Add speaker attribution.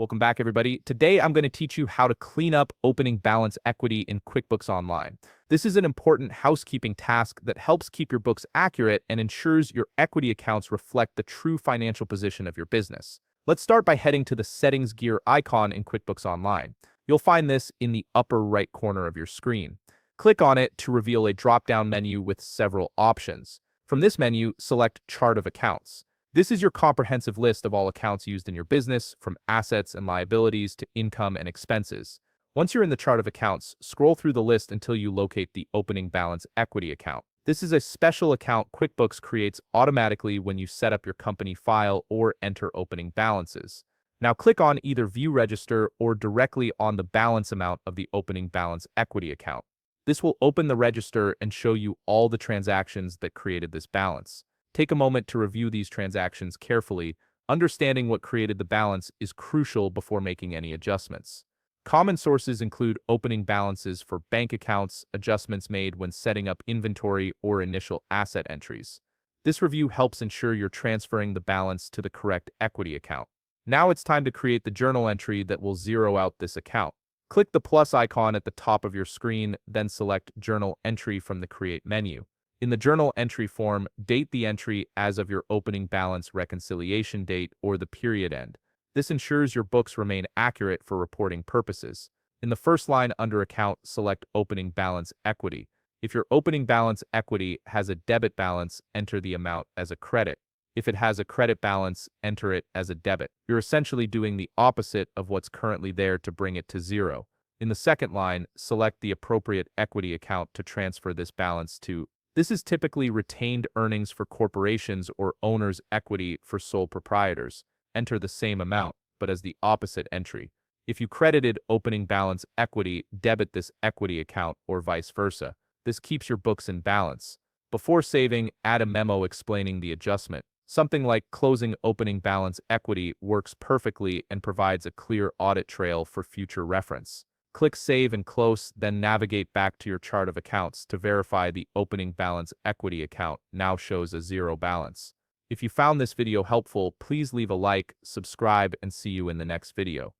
Speaker 1: Welcome back, everybody. Today, I'm going to teach you how to clean up opening balance equity in QuickBooks Online. This is an important housekeeping task that helps keep your books accurate and ensures your equity accounts reflect the true financial position of your business. Let's start by heading to the Settings gear icon in QuickBooks Online. You'll find this in the upper right corner of your screen. Click on it to reveal a drop-down menu with several options. From this menu, select Chart of Accounts. This is your comprehensive list of all accounts used in your business, from assets and liabilities to income and expenses. Once you're in the chart of accounts, scroll through the list until you locate the opening balance equity account. This is a special account QuickBooks creates automatically when you set up your company file or enter opening balances. Now click on either View Register or directly on the balance amount of the opening balance equity account. This will open the register and show you all the transactions that created this balance. Take a moment to review these transactions carefully. Understanding what created the balance is crucial before making any adjustments. Common sources include opening balances for bank accounts, adjustments made when setting up inventory, or initial asset entries. This review helps ensure you're transferring the balance to the correct equity account. Now it's time to create the journal entry that will zero out this account. Click the plus icon at the top of your screen, then select Journal Entry from the Create menu. In the journal entry form, date the entry as of your opening balance reconciliation date or the period end. This ensures your books remain accurate for reporting purposes. In the first line under Account, select Opening Balance Equity. If your opening balance equity has a debit balance, enter the amount as a credit. If it has a credit balance, enter it as a debit. You're essentially doing the opposite of what's currently there to bring it to zero. In the second line, select the appropriate equity account to transfer this balance to. This is typically retained earnings for corporations or owner's equity for sole proprietors. Enter the same amount, but as the opposite entry. If you credited opening balance equity, debit this equity account or vice versa. This keeps your books in balance. Before saving, add a memo explaining the adjustment. Something like closing opening balance equity works perfectly and provides a clear audit trail for future reference. Click Save and Close, then navigate back to your chart of accounts to verify the opening balance equity account now shows a zero balance. If you found this video helpful, please leave a like, subscribe, and see you in the next video.